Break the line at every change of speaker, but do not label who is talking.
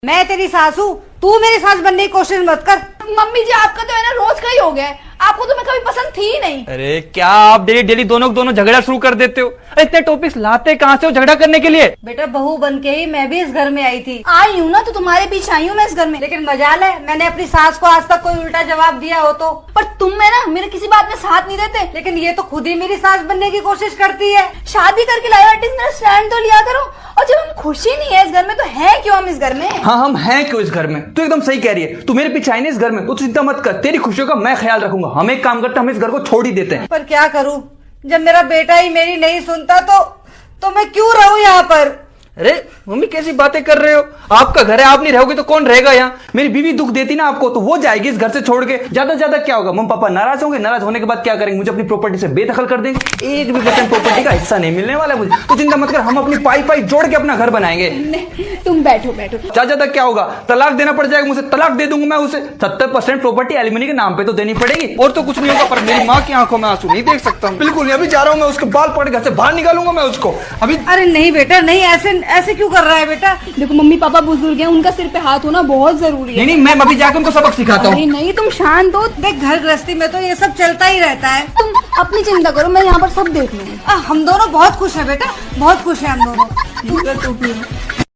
मैं तेरी सास हूँ, तू मेरी सास बनने की कोशिश मत कर।
मम्मी जी आपका तो है ना रोज का ही हो गया है, आपको तो मैं कभी पसंद थी ही नहीं।
अरे क्या आप डेली डेली दोनों झगड़ा शुरू कर देते हो। इतने टॉपिक्स लाते कहाँ से हो झगड़ा करने के लिए।
बेटा बहू बन के ही मैं भी इस घर में आई थी।
आई हूँ ना तो तुम्हारे पीछे आई हूँ मैं इस घर में।
लेकिन मजाल है मैंने अपनी सास को आज तक कोई उल्टा जवाब दिया हो तो।
पर तुम है ना मेरे किसी बात में साथ नहीं देते।
लेकिन ये तो खुद ही मेरी सास बनने की कोशिश करती है।
शादी करके लाया एटलीस्ट मेरा स्टैंड तो लिया करो। और जब हम खुशी नहीं है इस घर में तो है क्यों हम इस घर में।
हाँ हम हैं क्यों इस घर में। तू एकदम सही कह रही है। तू मेरे पीछे आई ना इस घर में, तो चिंता मत कर, तेरी खुशियों का मैं ख्याल रखूंगा। हम एक काम करते, हम इस घर को छोड़ ही देते हैं।
पर क्या करूँ, जब मेरा बेटा ही मेरी नहीं सुनता तो मैं क्यों रहूं यहाँ पर।
अरे मम्मी कैसी बातें कर रहे हो। आपका घर है, आप नहीं रहोगे तो कौन रहेगा यहाँ। मेरी बीवी दुख देती ना आपको तो वो जाएगी इस घर से छोड़ के। ज्यादा ज्यादा क्या होगा, मम्मी पापा नाराज होंगे, नाराज होने के बाद क्या करेंगे, मुझे अपनी प्रॉपर्टी से बेदखल कर देंगे। एक भी परसेंट प्रॉपर्टी का हिस्सा नहीं मिलने वाला मुझे। तो चिंता मत कर, हम अपनी पाई पाई जोड़ के अपना घर बनाएंगे।
तुम बैठो बैठो।
ज्यादा क्या होगा, तलाक देना पड़ जाएगा मुझे, तलाक दे दूंगा मैं उसे। 70% प्रॉपर्टी एलिमनी के नाम पे तो देनी पड़ेगी और तो कुछ नहीं होगा। पर मेरी माँ की आंखों में आंसू नहीं देख सकता हूँ, बिल्कुल नहीं। अभी जा रहा हूँ मैं, उसके बाल पकड़ घर से बाहर निकालूंगा मैं उसको अभी।
अरे नहीं बेटा नहीं, ऐसे क्यों कर रहा है बेटा।
देखो मम्मी पापा बुजुर्ग हैं, उनका सिर पे हाथ होना बहुत जरूरी है।
नहीं मैं अभी जाकर उनको सबक सिखाता हूँ।
नहीं तुम शांत हो।
देख घर गृहस्थी में तो ये सब चलता ही रहता है।
तुम अपनी चिंता करो, मैं यहाँ पर सब देख लूंगी।
हम दोनों बहुत खुश है बेटा, बहुत खुश है हम दोनों।